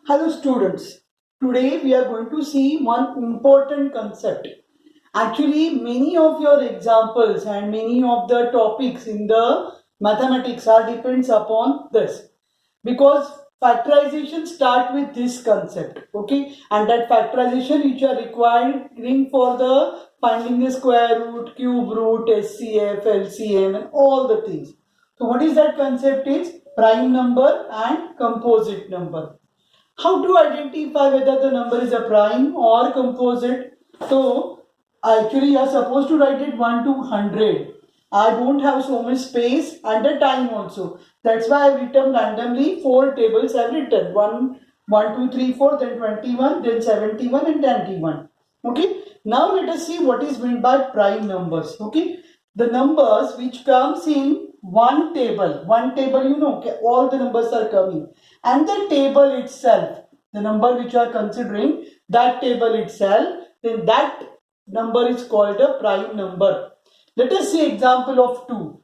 Hello students, today we are going to see one important concept. Actually, many of your examples and many of the topics in the mathematics are depends upon this because factorization start with this concept, okay, and that factorization which are requiring for the finding the square root, cube root, SCF, LCM and all the things. So what is that concept is prime number and composite number. How to identify whether the number is a prime or composite? So actually you are supposed to write it 1 to 100. I don't have so much space and the time also. That's why I've written randomly 4 tables. I've written 1, 1, 2, 3, 4, then 21, then 71 and 91. Okay. Now let us see what is meant by prime numbers. Okay. The numbers which comes in one table, you know, okay, all the numbers are coming, and the table itself, the number which you are considering, that table itself, then that number is called a prime number. Let us see example of 2.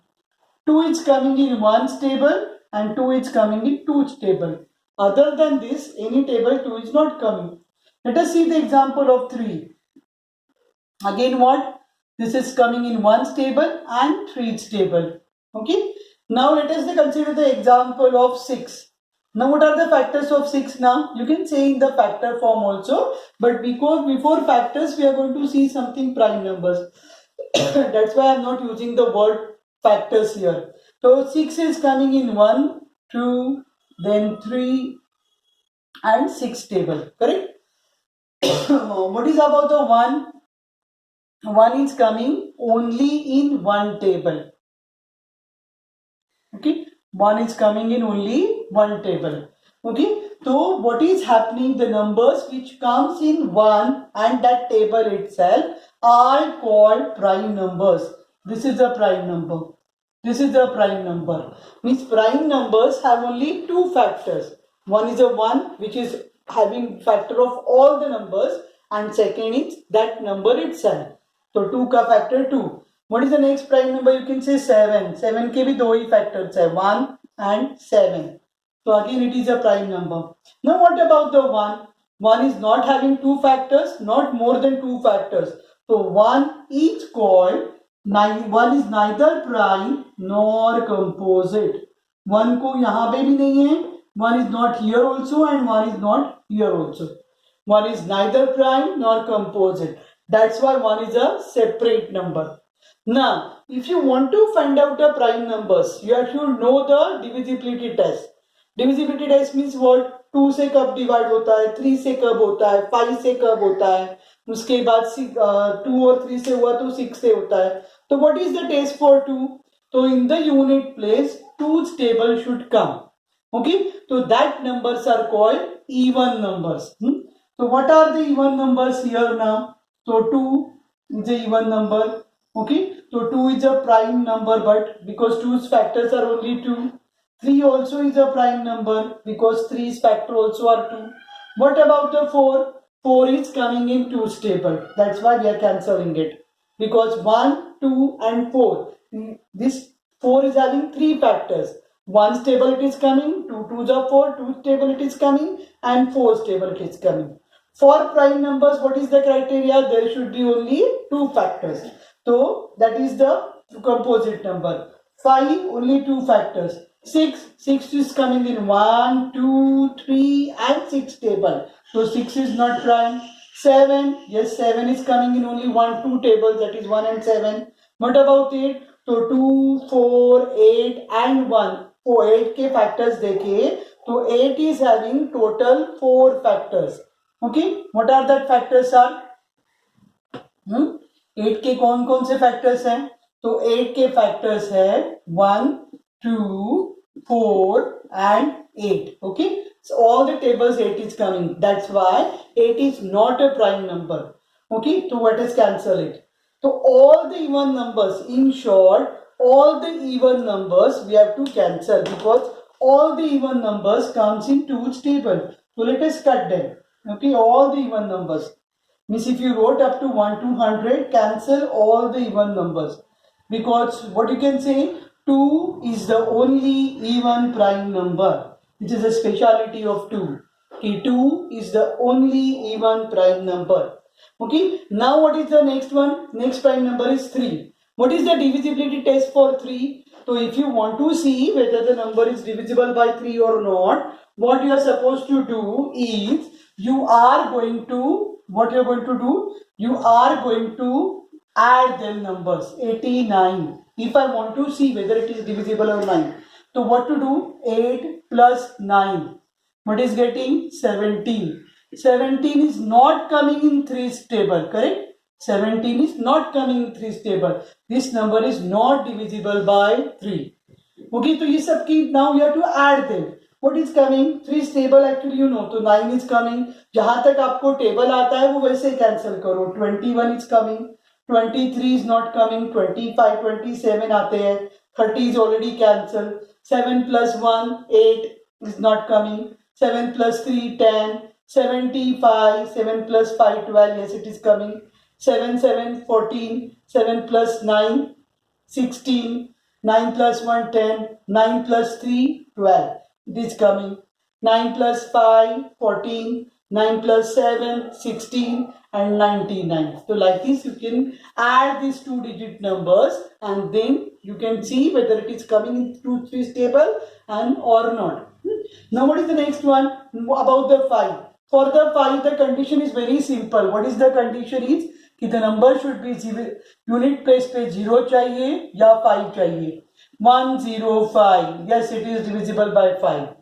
2 is coming in one's table and 2 is coming in two's table. Other than this, any table 2 is not coming. Let us see the example of 3. Again what? This is coming in one's table and three's table. Okay. Now let us consider the example of 6. Now what are the factors of 6 now? You can say in the factor form also, but because before factors we are going to see something prime numbers. That's why I am not using the word factors here. So 6 is coming in 1, 2, then 3 and 6 table. Correct? What is about the 1? 1 is coming only in one table. Okay, 1 is coming in only one table. Okay, so what is happening, the numbers which comes in one and that table itself are called prime numbers. This is a prime number. This is a prime number. Means prime numbers have only two factors. One is a 1 which is having factor of all the numbers, and second is that number itself. So 2 का factor 2. What is the next prime number? You can say 7. 7 के भी दो ही factors है, 1 and 7. So again it is a prime number. Now what about the 1? 1 is not having two factors, not more than two factors. So 1 is called, 1 is neither prime nor composite. 1 को यहाँ पे भी नहीं है. 1 is not here also and 1 is not here also. 1 is neither prime nor composite. That's why 1 is a separate number. Now, if you want to find out the prime numbers, you have to know the divisibility test. Divisibility test means what? 2 से कब divide होता है, 3 से कब होता है, 5 से कब होता है, उसके बाद 2 और 3 से हुआ तो 6 से होता है. तो what is the test for 2? So in the unit place, 2's table should come. Okay, so that numbers are called even numbers. So what are the even numbers here now? So 2 is a even number. Okay, so 2 is a prime number, but because 2's factors are only 2. 3 also is a prime number because 3's factor also are 2. What about the 4? 4 is coming in 2's table. That's why we are cancelling it. Because 1, 2 and 4. This 4 is having 3 factors. 1's table it is coming, 2 2's are 4, 2's table it is coming, and 4's table it is coming. For prime numbers, what is the criteria? There should be only 2 factors. So that is the composite number. 5, only 2 factors. 6 is coming in 1, 2, 3 and 6 table. So 6 is not prime. 7, yes, 7 is coming in only 1, 2 tables, that is 1 and 7. What about 8? So 2, 4, 8 and 1. So 8 के factors देखे, तो 8 is having total 4 factors. Okay, what are that factors are? 8 के कौन कौन से factors हैं? तो 8 के factors है 1, 2, 4 and 8. Okay, so all the tables 8 is coming. That's why 8 is not a prime number. Okay, so let us cancel it. So all the even numbers, in short, all the even numbers we have to cancel because all the even numbers comes in 2's table. So let us cut them. Okay, all the even numbers. Means if you wrote up to 1 to 100, cancel all the even numbers. Because what you can say, 2 is the only even prime number, which is a speciality of 2. कि 2 is the only even prime number. Okay, now what is the next one? Next prime number is 3. What is the divisibility test for 3? So if you want to see whether the number is divisible by 3 or not, what you are supposed to do is you are going to, what you are going to do? You are going to add them numbers. 89. If I want to see whether it is divisible or 9. So what to do? 8 plus 9. What is getting? 17. 17 is not coming in 3's table, correct? 17 is not coming in 3's table. This number is not divisible by 3. Okay, so ये सब की now you have to add them. What is coming? 3's table actually you know. तो 9 is coming. जहां तक आपको table आता है वो वैसे कैंसिल करो. 21 is coming. 23 is not coming. 25, 27 आते हैं. 30 is already cancelled. 7 plus 1, 8 is not coming. 7 plus 3, 10. 75, 7 plus 5, 12. Yes, it is coming. 7, 7, 14. 7 plus 9, 16. 9 plus 1, 10. 9 plus 3, 12. It is coming. 9 plus 5, 14. 9 plus 7, 16. And 99. So like this you can add these 2-digit numbers and then you can see whether it is coming in 2, 3's table and or not. Now what is the next one? About the 5. For the 5 the condition is very simple. What is the condition is कि the number should be unit place पे 0 चाहिए या 5 चाहिए. 105. Yes, it is divisible by 5.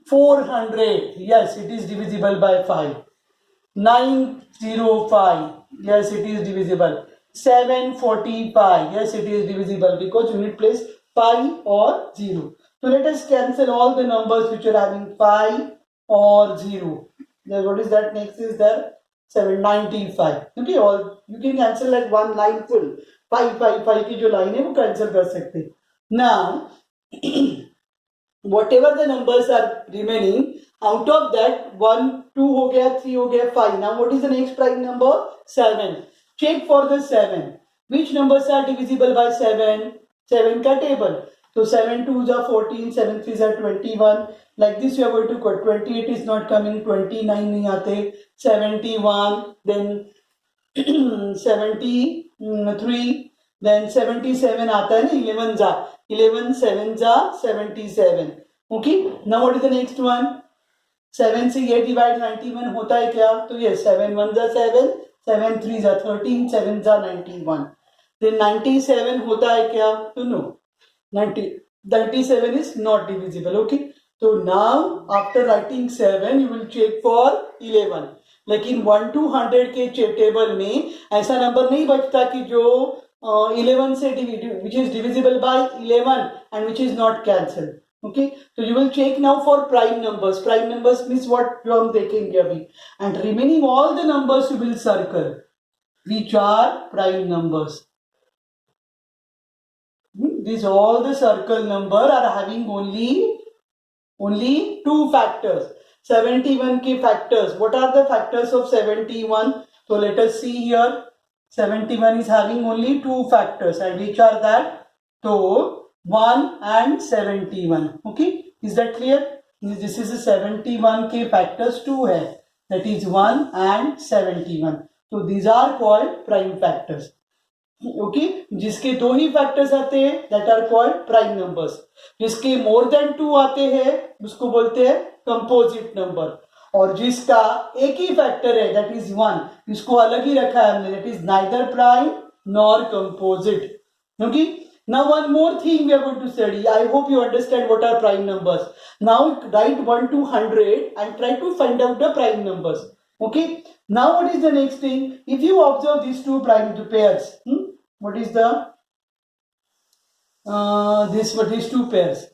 400. Yes, it is divisible by 5. 905. Yes, it is divisible. 745. Yes, it is divisible because unit place 5 or 0. So let us cancel all the numbers which are having 5 or 0. Then what is that next is there? 795. Okay, all you can cancel like one line full. 5 की जो line है वो cancel कर सकते. Now whatever the numbers are remaining, out of that 1, 2 हो गया, 3 हो गया, 5. Now what is the next prime number? 7. Check for the 7. Which numbers are divisible by 7? 7 का table. So 7 2s are 14, 7 3s are 21. Like this you are going to cut. 28 is not coming, 29 नहीं आते, 71, then 73, then 77 आता है ना, 11 जा, 11 7 जा 77. Okay, now what is the next one? 7 से ये divide 91 होता है क्या? तो ये 7 1 जा 7, 7 3 जा 13, 7 जा 91. Then 97 होता है क्या? तो no, 97 is not divisible. Okay, so now after writing 7 you will check for 11. लेकिन 1 to 100 के टेबल में ऐसा नंबर नहीं बचता कि जो 11 से which is divisible by 11 and which is not cancelled. Okay, so you will check now for prime numbers. Prime numbers means what जो हम देखेंगे अभी, and remaining all the numbers you will circle which are prime numbers. These all the circle number are having only 2 factors. 71 के factors. What are the factors of 71? So let us see here. 71 is having only 2 factors, and which are that? So 1 and 71. Okay, is that clear? This is a 71 के factors 2 है. That is 1 and 71. So these are called prime factors. Okay, जिसके 2 ही factors आते हैं that are called prime numbers. जिसके more than 2 आते हैं उसको बोलते हैं composite number. और जिसका एक ही फैक्टर है that is 1, इसको अलग ही रखा है हमने, that is neither prime nor composite. Okay, now one more thing we are going to study. I hope you understand what are prime numbers. Now write 1 to 100 and try to find out the prime numbers. Okay, now what is the next thing? If you observe these 2 prime pairs, what is the these 2 pairs?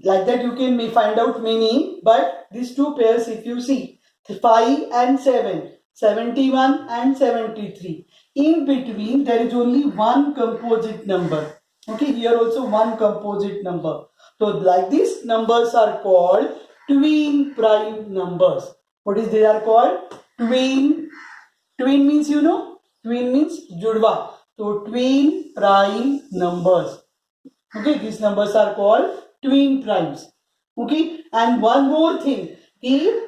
Like that you can find out many, but these 2 pairs if you see 5 and 7, 71 and 73, in between there is only one composite number. Okay, here also one composite number. So like these numbers are called twin prime numbers. What is they are called? Twin means you know, twin means judwa. So twin prime numbers. Okay, these numbers are called twin primes. Okay, and one more thing,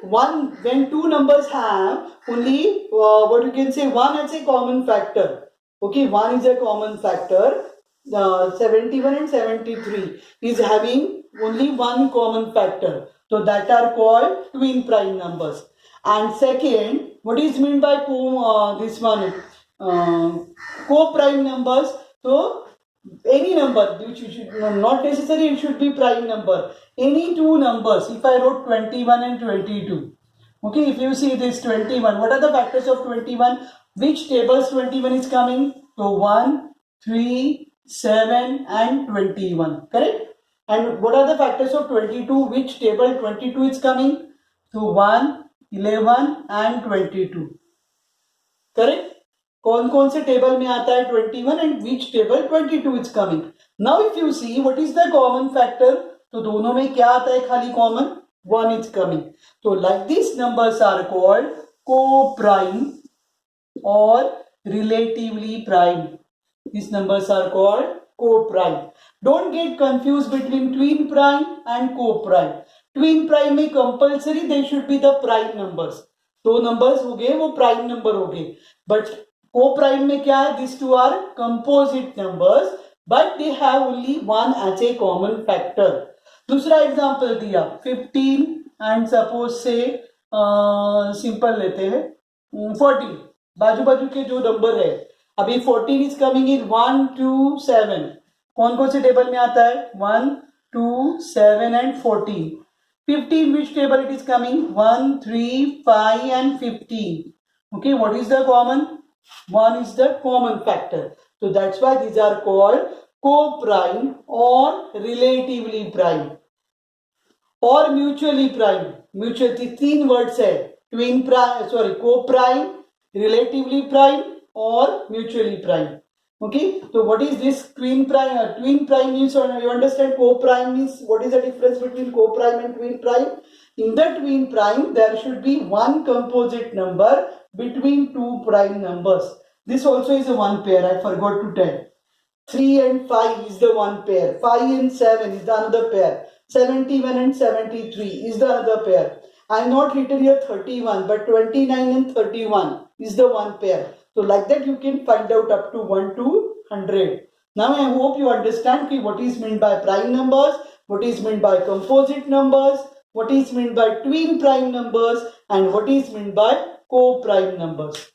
one, when two numbers have only what you can say, one as a common factor. Okay, one is a common factor. 71 and 73 is having only one common factor. So that are called twin prime numbers. And second, what is meant by co-prime numbers? So any number which you should, not necessarily it should be prime number. Any two numbers, if I wrote 21 and 22, okay, if you see this 21, what are the factors of 21? Which tables 21 is coming? So 1, 3, 7 and 21, correct? And what are the factors of 22? Which table 22 is coming? So 1, 11 and 22, correct? कौन से table में आता है 21 and which table 22 is coming. Now if you see what is the common factor, तो दोनों में क्या आता है खाली common? 1 is coming. So like these numbers are called co-prime or relatively prime. These numbers are called co-prime. Don't get confused between twin prime and co-prime. Twin prime में compulsory they should be the prime numbers. दो numbers हो गए वो prime number हो गए. But co-prime में क्या है? These two are composite numbers, but they have only one as a common factor. दूसरा एग्जाम्पल दिया 15 and suppose से सिंपल लेते हैं 14. बाजू बाजू के जो नंबर है, अभी 14 इज कमिंग इन 1, 2, 7. कौन कौन से टेबल में आता है? 1, 2, 7 and 14. 15 which table it is coming? 1, 3, 5 and 15. Okay, what is the common? 1 is the common factor. So that's why these are called co-prime or relatively prime or mutually prime. Mutually तीन words है, twin prime, sorry, co-prime, relatively prime or mutually prime. Okay, so what is this twin prime? Twin prime means, you understand, co-prime means, what is the difference between co-prime and twin prime? In the twin prime there should be one composite number between two prime numbers. This also is a one pair, I forgot to tell. 3 and 5 is the one pair. 5 and 7 is the another pair. 71 and 73 is the other pair. I am not written here 31, but 29 and 31 is the one pair. So like that you can find out up to 1 to 100. Now I hope you understand what is meant by prime numbers, what is meant by composite numbers, what is meant by twin prime numbers, and what is meant by co-prime numbers.